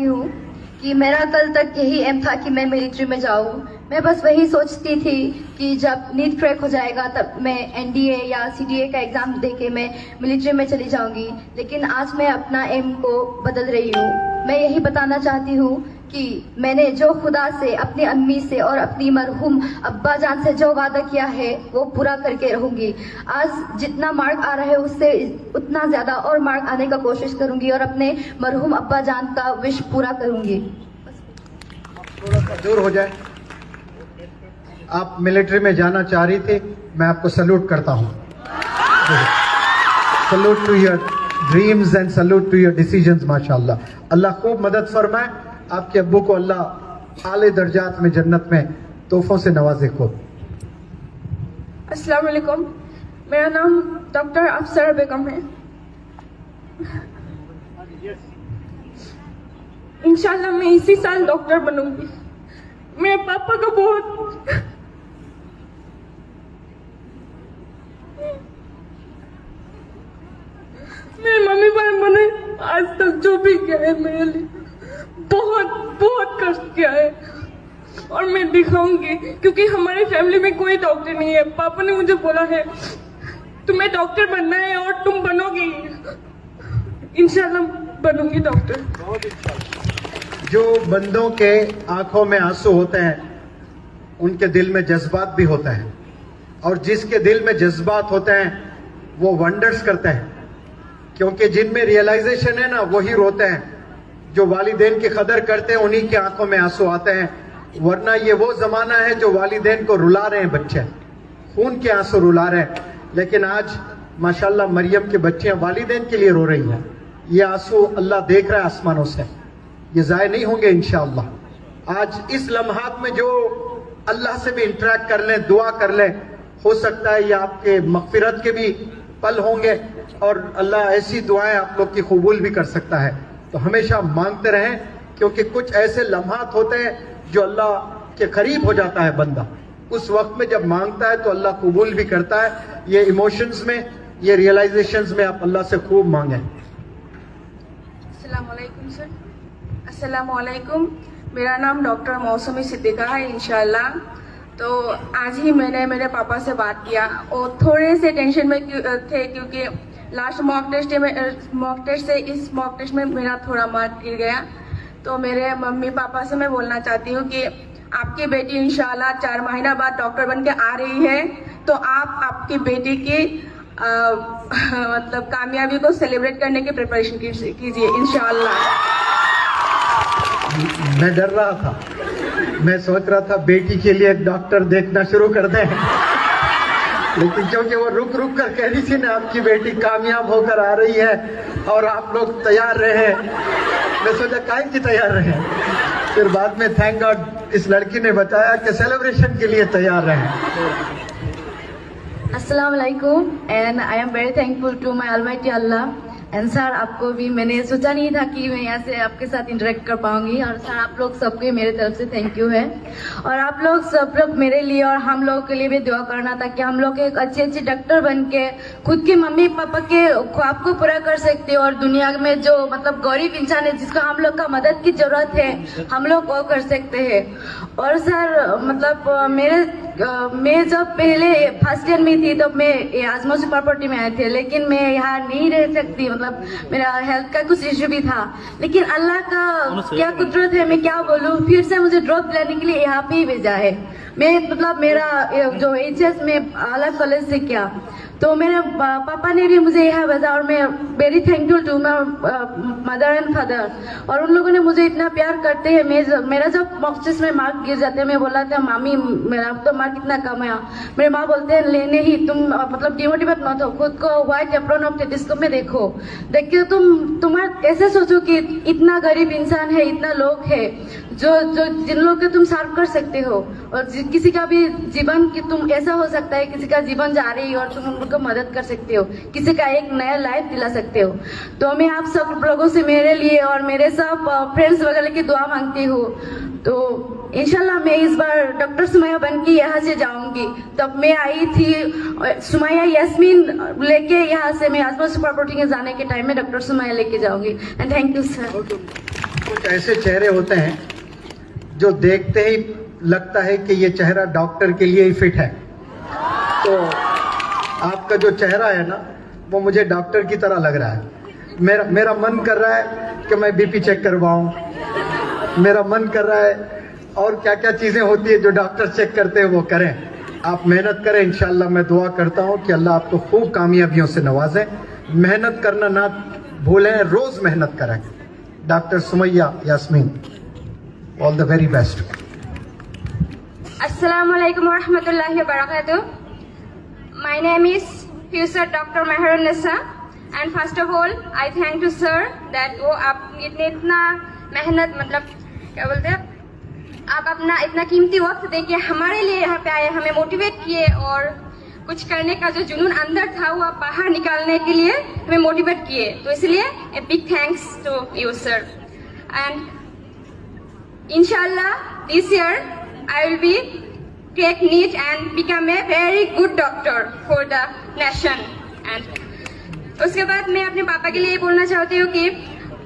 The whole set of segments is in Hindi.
हूँ कि मेरा कल तक यही एम था कि मैं मिलिट्री में जाऊँ। मैं बस वही सोचती थी कि जब नीट क्रैक हो जाएगा तब मैं एनडीए या सीडीए का एग्जाम देके मैं मिलिट्री में चली जाऊंगी। लेकिन आज मैं अपना एम को बदल रही हूँ। मैं यही बताना चाहती हूँ कि मैंने जो खुदा से, अपनी अम्मी से और अपनी मरहूम अब्बा जान से जो वादा किया है वो पूरा करके रहूंगी। आज जितना मार्क आ रहा है उससे उतना ज्यादा और मार्क आने का कोशिश करूंगी और अपने मरहूम अब्बा जान का विश पूरा करूंगी। थोड़ा सा दूर हो जाए। आप मिलिट्री में जाना चाह रही थी, मैं आपको सल्यूट करता हूँ। Salute to your dreams and salute to your decisions. माशाल्लाह, अल्लाह खूब मदद फरमाए। आपके अब्बू को अल्लाह आले दर्जात में जन्नत में तोहफों से नवाजे को। अस्सलाम वालेकुम, मेरा नाम डॉक्टर अफसर बेगम है। इंशाल्लाह मैं इसी साल डॉक्टर बनूंगी। मेरे पापा का बहुत मेरे मम्मी पापा ने आज तक जो भी किया है मेरे लिए बहुत बहुत कष्ट किया है और मैं दिखाऊंगी, क्योंकि हमारी फैमिली में कोई डॉक्टर नहीं है। पापा ने मुझे बोला है तुम्हें डॉक्टर बनना है और तुम बनोगी। इंशाल्लाह बनूंगी डॉक्टर। जो बंदों के आंखों में आंसू होते हैं उनके दिल में जज्बात भी होते हैं, और जिसके दिल में जज्बात होते हैं वो वंडर्स करते हैं, क्योंकि जिनमें रियलाइजेशन है ना वही रोते हैं। जो वालिदैन की कदर करते हैं उन्हीं की आंखों में आंसू आते हैं, वरना ये वो जमाना है जो वालिदैन को रुला रहे हैं, बच्चे खून के आंसू रुला रहे हैं। लेकिन आज माशाल्लाह मरियम की बच्चियां वालिदैन के लिए रो रही हैं। ये आंसू अल्लाह देख रहा है आसमानों से, ये जाय नहीं होंगे इंशाअल्लाह। आज इस लम्हात में जो अल्लाह से भी इंटरेक्ट कर लें, दुआ कर लें, हो सकता है ये आपके मगफिरत के भी पल होंगे और अल्लाह ऐसी दुआएं आप लोग की कबूल भी कर सकता है। तो हमेशा मांगते रहें, क्योंकि कुछ ऐसे लम्हात होते हैं जो अल्लाह के करीब हो जाता है बंदा। उस वक्त में जब मांगता है तो अल्लाह कबूल भी करता है। ये इमोशंस में, ये रियलाइजेशंस में आप अल्लाह से खूब मांगें। अस्सलाम वालेकुम सर। अस्सलाम वालेकुम, मेरा नाम डॉक्टर मौसमी सिद्दीका है इंशाल्लाह। तो आज ही मैंने मेरे पापा से बात किया और थोड़े से टेंशन में थे, क्योंकि लास्ट मॉक टेस्ट से इस मॉक टेस्ट में मेरा थोड़ा मार्क गिर गया। तो मेरे मम्मी पापा से मैं बोलना चाहती हूँ कि आपकी बेटी इंशाल्लाह 4 महीना बाद डॉक्टर बन के आ रही है, तो आप आपकी बेटी की मतलब कामयाबी को सेलिब्रेट करने की प्रिपरेशन कीजिए इंशाल्लाह। मैं डर रहा था, मैं सोच रहा था बेटी के लिए एक डॉक्टर देखना शुरू कर दें, लेकिन क्योंकि वो रुक रुक कर कह रही थी ना आपकी बेटी कामयाब होकर आ रही है और आप लोग तैयार रहे, मैं सोचा काहे की तैयार रहे। फिर बाद में थैंक गॉड इस लड़की ने बताया कि सेलिब्रेशन के लिए तैयार रहे। अस्सलाम वालेकुम and I am very thankful to my almighty अल्लाह। एंड सर, आपको भी मैंने सोचा नहीं था कि मैं यहाँ से आपके साथ इंटरेक्ट कर पाऊंगी, और सर आप लोग सबके मेरे तरफ से थैंक यू है। और आप लोग सब लोग मेरे लिए और हम लोगों के लिए भी दुआ करना था कि हम लोग एक अच्छे डॉक्टर बन के खुद के मम्मी पापा के ख्वाब को पूरा कर सकते हो, और दुनिया में जो मतलब गरीब इंसान है जिसको हम लोग का मदद की जरूरत है हम लोग वो कर सकते हैं। और सर मतलब मैं जब पहले फर्स्ट ईयर में थी तब मैं आजमो सुपर प्रॉपर्टी में आए थे, लेकिन मैं यहाँ नहीं रह सकती, मतलब मेरा हेल्थ का कुछ इश्यू भी था। लेकिन अल्लाह का क्या कुदरत है, मैं क्या बोलूँ, फिर से मुझे ड्रॉप दिलाने के लिए यहाँ पे ही भेजा है। मैं मतलब मेरा जो एचएस में अलग कॉलेज से किया, तो मेरे पापा ने भी मुझे यहाँ भेजा और मैं very thankful to my mother and father. और उन लोगों ने मुझे इतना प्यार करते हैं। मेरा जब मॉक टेस्ट में मार्क गिर जाते हैं, मैं बोला था मामी मेरा तो मार्क कितना कम आया, मेरे माँ बोलते हैं लेने ही तुम मतलब डिमोटिवेट मत हो, खुद को व्हाइट एप्रॉन ऑफ टेलिस्कोप में देखो तुम्हारा ऐसे सोचो कि इतना गरीब इंसान है, इतना लोग है जो जिन लोग के तुम सर्व कर सकते हो, और किसी का भी जीवन कि तुम ऐसा हो सकता है किसी का जीवन जा रही है और तुम उनको मदद कर सकते हो, किसी का एक नया लाइफ दिला सकते हो। तो मैं आप सब लोगों से मेरे लिए और मेरे सब फ्रेंड्स वगैरह की दुआ मांगती हूँ। तो इंशाल्लाह मैं इस बार डॉक्टर सुमैया बन के यहाँ से जाऊंगी। तब मैं आई थी सुमैया यास्मीन लेके, यहाँ से मैं आजमल सुपर प्रॉपर्टी के जाने के टाइम में डॉक्टर सुमैया लेके जाऊंगी। And thank you sir. कुछ ऐसे चेहरे होते हैं जो देखते ही लगता है कि ये चेहरा डॉक्टर के लिए ही फिट है। तो आपका जो चेहरा है ना, वो मुझे डॉक्टर की तरह लग रहा है। मेरा मन कर रहा है कि मैं बीपी चेक करवाऊं, मेरा मन कर रहा है और क्या क्या चीजें होती है जो डॉक्टर चेक करते हैं वो करें। आप मेहनत करें, इंशाल्लाह मैं दुआ करता हूं कि अल्लाह आपको खूब कामयाबियों से नवाजे। मेहनत करना ना भूलें, रोज मेहनत करें। Doctor Sumaiya Yasmin, all the very best. Assalamualaikum warahmatullahi wabarakatuh. My name is future Dr. Meherun-Nisa, and first of all I thank to sir that वो आप इतना मेहनत, मतलब क्या बोलते हैं, आप अपना इतना कीमती वक्त देके हमारे लिए यहाँ पे आए, हमें मोटिवेट किए और कुछ करने का जो जुनून अंदर था वो आप बाहर निकालने के लिए हमें मोटिवेट किए। तो इसलिए a big thanks to you sir. And इंशाल्लाह this year I will be crack NEET and become a very good doctor for the nation. And उसके बाद मैं अपने पापा के लिए ये बोलना चाहती हूँ कि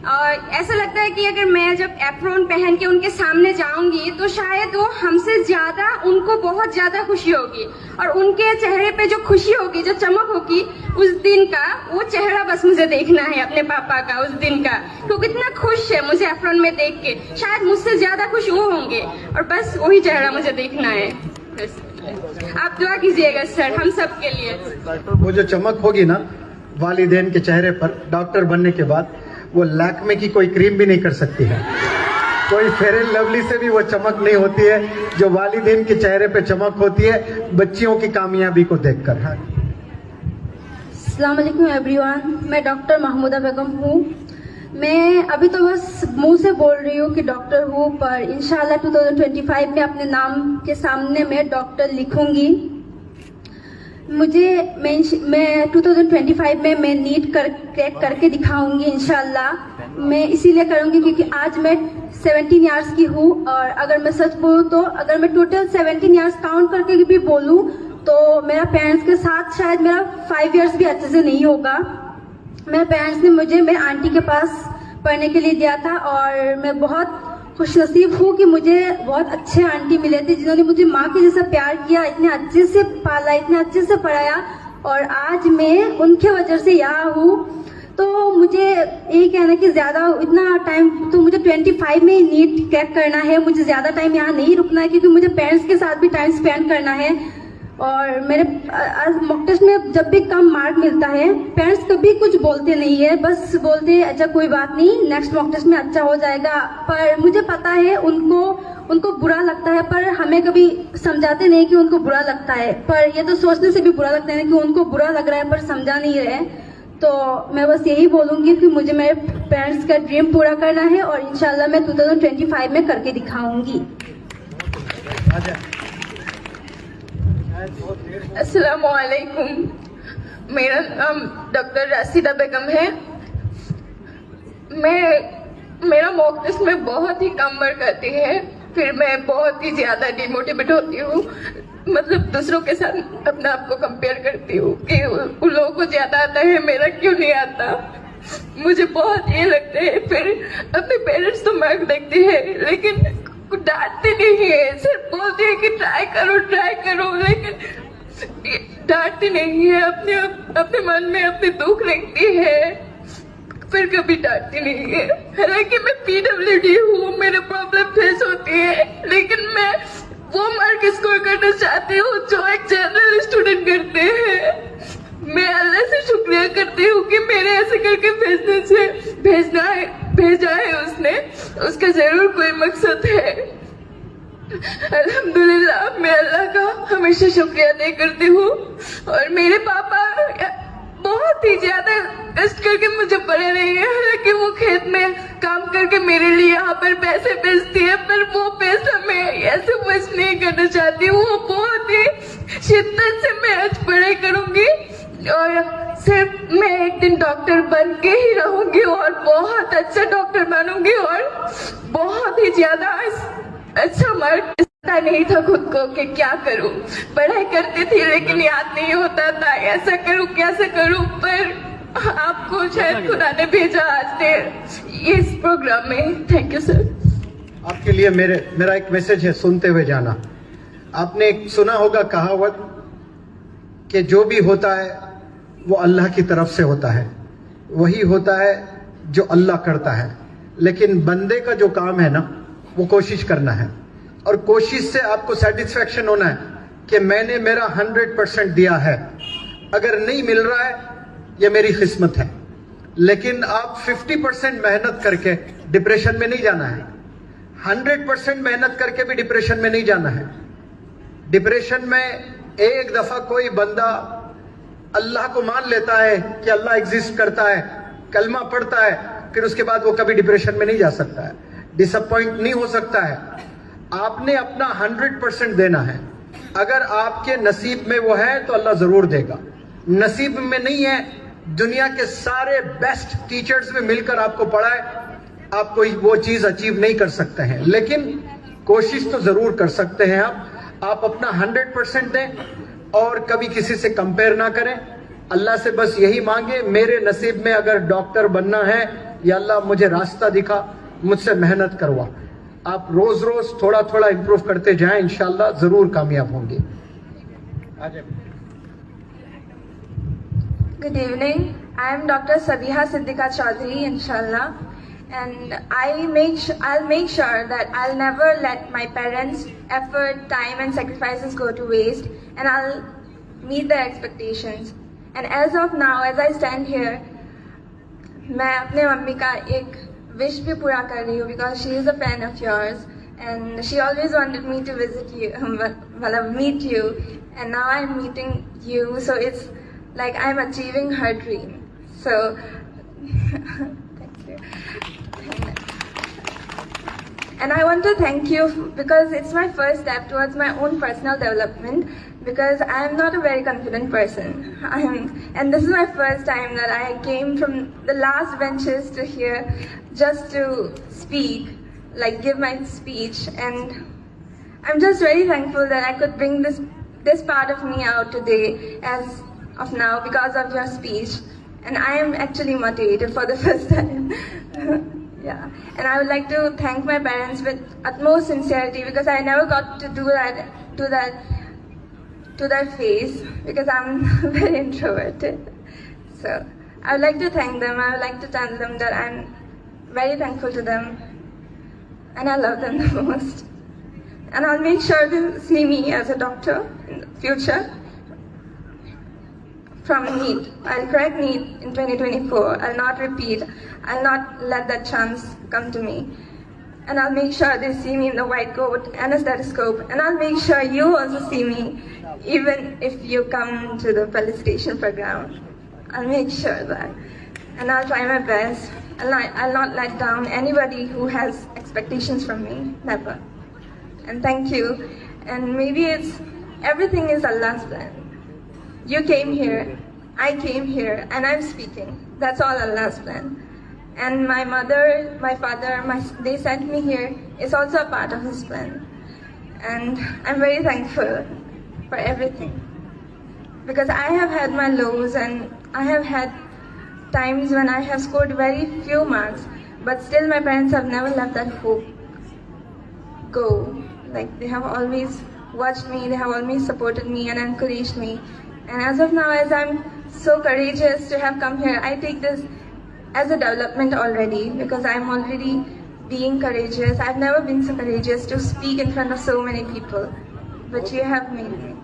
ऐसा लगता है कि अगर मैं जब एप्रोन पहन के उनके सामने जाऊंगी तो शायद वो हमसे ज्यादा, उनको बहुत ज्यादा खुशी होगी और उनके चेहरे पे जो खुशी होगी, जो चमक होगी उस दिन का, वो चेहरा बस मुझे देखना है अपने पापा का उस दिन का। तो कितना खुश है मुझे एप्रोन में देख के, शायद मुझसे ज्यादा खुश वो होंगे और बस वही चेहरा मुझे देखना है। आप दुआ कीजिएगा सर हम सब के लिए। वो जो चमक होगी ना वालिदैन के चेहरे पर डॉक्टर बनने के बाद, वो लैक्मे की कोई क्रीम भी नहीं कर सकती है, कोई फेयर एंड लवली से भी वो चमक नहीं होती है जो वालिदैन के चेहरे पे चमक होती है बच्चियों की कामयाबी को देखकर। हाँ, अस्सलाम वालेकुम एवरीवन, मैं डॉक्टर महमूदा बेगम हूँ। मैं अभी तो बस मुंह से बोल रही हूँ कि डॉक्टर हूँ, पर इंशाल्लाह 2025 में अपने नाम के सामने मैं डॉक्टर लिखूंगी। मैं 2025 में मैं नीट क्रैक करके दिखाऊंगी इंशाल्लाह। मैं इसीलिए करूंगी क्योंकि आज मैं 17 इयर्स की हूँ और अगर मैं सच बोलूँ तो अगर मैं टोटल 17 इयर्स काउंट करके भी बोलूँ तो मेरा पेरेंट्स के साथ शायद मेरा 5 इयर्स भी अच्छे से नहीं होगा। मेरे पेरेंट्स ने मुझे मेरे आंटी के पास पढ़ने के लिए दिया था और मैं बहुत खुशनसीब हूँ कि मुझे बहुत अच्छे आंटी मिले थे जिन्होंने मुझे माँ के जैसा प्यार किया, इतने अच्छे से पाला, इतने अच्छे से पढ़ाया और आज मैं उनके वजह से यहाँ हूँ। तो मुझे यही कहना है कि ज्यादा इतना टाइम तो मुझे 25 में नीट क्रैक करना है, मुझे ज्यादा टाइम यहाँ नहीं रुकना है क्योंकि मुझे पेरेंट्स के साथ भी टाइम स्पेंड करना है। और मेरे मॉक टेस्ट में जब भी कम मार्क मिलता है पेरेंट्स कभी कुछ बोलते नहीं है, बस बोलते हैं अच्छा कोई बात नहीं नेक्स्ट मॉक टेस्ट में अच्छा हो जाएगा। पर मुझे पता है उनको बुरा लगता है, पर हमें कभी समझाते नहीं कि उनको बुरा लगता है, पर ये तो सोचने से भी बुरा लगता है कि उनको बुरा लग रहा है पर समझा नहीं रहे। तो मैं बस यही बोलूंगी कि मुझे मेरे पेरेंट्स का ड्रीम पूरा करना है और इंशाल्लाह मैं 2025 में करके दिखाऊंगी। अस्सलामुअलैकुम, मेरा नाम डॉक्टर राशिदा बेगम है। मेरा मॉक टेस्ट में बहुत ही कम मार्क आते हैं, फिर मैं बहुत ही ज्यादा डिमोटिवेट होती हूँ, मतलब दूसरों के साथ अपने आप को कंपेयर करती हूँ कि उन लोगों को ज्यादा आता है, मेरा क्यों नहीं आता। मुझे बहुत ये लगता है। फिर अपने पेरेंट्स तो मार्क देखते हैं लेकिन डांटते नहीं है, सिर्फ बोलते हैं कि ट्राई करो, लेकिन डांटते नहीं है। अपने मन में अपने दुख रखती है, फिर कभी डांटती नहीं है। हालांकि मैं PWD हूँ, मेरे प्रॉब्लम फेस होती है, लेकिन मैं वो मार्क स्कोर करना चाहती हूँ जो एक जनरल स्टूडेंट करते हैं। मैं अल्लाह से शुक्रिया करती हूँ कि मेरे ऐसे करके भेजा है उसने, उसका जरूर कोई मकसद है। अल्हम्दुलिल्लाह, मैं अल्लाह का हमेशा शुक्रिया अदा करती हूँ। और मेरे पापा बहुत ही ज्यादा कष्ट करके मुझे पढ़े नहीं है, हालांकि वो खेत में काम करके मेरे लिए यहाँ पर पैसे भेजती है, पर वो पैसा मैं ऐसे वेस्ट नहीं करना चाहती हूँ। वो बहुत ही शिद्दत से मैं आज पढ़ाई करूंगी और सिर्फ मैं एक दिन डॉक्टर बन के ही रहूंगी और बहुत अच्छा डॉक्टर बनूंगी और बहुत ही ज्यादा अच्छा मार्क पता नहीं था खुद को कि क्या करूं। पढ़ाई करती थी लेकिन याद नहीं होता था ऐसा करूं कैसे करूं, पर आपको शायद खुदा ने भेजा आज इस प्रोग्राम में। Thank you sir. आपके लिए मेरा एक मैसेज है, सुनते हुए जाना। आपने एक सुना होगा कहावत कि जो भी होता है वो अल्लाह की तरफ से होता है, वही होता है जो अल्लाह करता है। लेकिन बंदे का जो काम है ना, वो कोशिश करना है, और कोशिश से आपको सेटिस्फेक्शन होना है कि मैंने मेरा 100% दिया है। अगर नहीं मिल रहा है, ये मेरी किस्मत है। लेकिन आप 50% मेहनत करके डिप्रेशन में नहीं जाना है, 100% मेहनत करके भी डिप्रेशन में नहीं जाना है। डिप्रेशन में एक दफा कोई बंदा अल्लाह को मान लेता है कि अल्लाह एग्जिस्ट करता है, कलमा पढ़ता है, फिर उसके बाद वो कभी डिप्रेशन में नहीं जा सकता है, डिसअपॉइंट नहीं हो सकता है। आपने अपना 100% देना है। अगर आपके नसीब में वो है तो अल्लाह जरूर देगा। नसीब में नहीं है, दुनिया के सारे बेस्ट टीचर्स में मिलकर आपको पढ़ाए, आप कोई वो चीज अचीव नहीं कर सकते हैं, लेकिन कोशिश तो जरूर कर सकते हैं। आप अपना 100% दें और कभी किसी से कंपेयर ना करें। अल्लाह से बस यही मांगे, मेरे नसीब में अगर डॉक्टर बनना है, या अल्लाह मुझे रास्ता दिखा, मुझसे मेहनत करवा। आप रोज रोज थोड़ा थोड़ा इंप्रूव करते जाएं, इंशाल्लाह जरूर कामयाब होंगे। Good evening. I am Dr. Sabiha Siddiqa Chaudhary, inshallah, and I'll make sure that I'll never let my parents' effort, time, and sacrifices go to waste, and I'll meet their expectations. And as of now, as I stand here, मैं अपने मम्मी का एक wish भी पूरा कर रही हूँ, because she is a fan of yours, and she always wanted me to visit you, meet you, and now I'm meeting you, so it's like I'm achieving her dream. So, thank you. And I want to thank you because it's my first step towards my own personal development, because I am not a very confident person. And this is my first time that I came from the last benches to here just to speak, like give my speech. And I'm just very thankful that I could bring this part of me out today as of now because of your speech, and I am actually motivated for the first time. Yeah, and I would like to thank my parents with utmost sincerity, because I never got to do that to their face, because I'm very introverted. So I would like to thank them. I would like to tell them that I'm very thankful to them, and I love them the most. And I'll make sure to see me as a doctor in the future. From NEET. I'll crack NEET in 2024. I'll not repeat. I'll not let that chance come to me. And I'll make sure they see me in the white coat and a stethoscope. And I'll make sure you also see me, even if you come to the felicitation program. I'll make sure that. And I'll try my best. I'll not let down anybody who has expectations from me. Never. And thank you. And maybe everything is Allah's plan. You came here, I came here, and I'm speaking. That's all Allah's plan. And my mother, my father, they sent me here. It's also a part of His plan. And I'm very thankful for everything. Because I have had my lows, and I have had times when I have scored very few marks, but still my parents have never let that hope go. Like, they have always watched me, they have always supported me and encouraged me. And as of now, as I'm so courageous to have come here, I take this as a development already, because I'm already being courageous. I've never been so courageous to speak in front of so many people, but you have made me.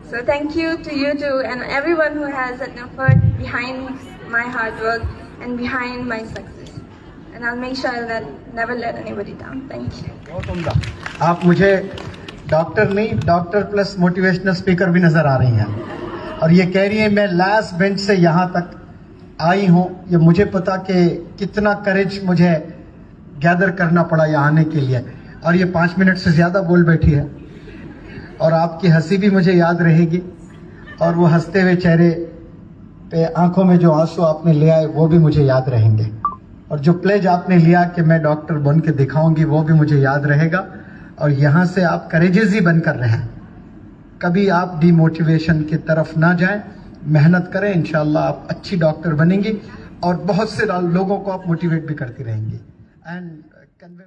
So thank you to you too, and everyone who has an effort behind my hard work and behind my success. And I'll make sure that never let anybody down. Thank you. बहुत उम्दा। आप मुझे डॉक्टर नहीं, डॉक्टर प्लस मोटिवेशनल स्पीकर भी नजर आ रही हैं, और ये कह रही है मैं लास्ट बेंच से यहाँ तक आई हूँ। ये मुझे पता कि कितना करेज मुझे गैदर करना पड़ा यहाँ आने के लिए, और ये 5 मिनट से ज़्यादा बोल बैठी है। और आपकी हंसी भी मुझे याद रहेगी, और वो हंसते हुए चेहरे पे आंखों में जो आंसू आपने ले आए वो भी मुझे याद रहेंगे, और जो प्लेज आपने लिया कि मैं डॉक्टर बन के दिखाऊंगी वो भी मुझे याद रहेगा। और यहाँ से आप करेजेस ही बनकर रहें, कभी आप डिमोटिवेशन की तरफ ना जाएं, मेहनत करें, इंशाल्लाह आप अच्छी डॉक्टर बनेंगी और बहुत से लोगों को आप मोटिवेट भी करती रहेंगी। And convey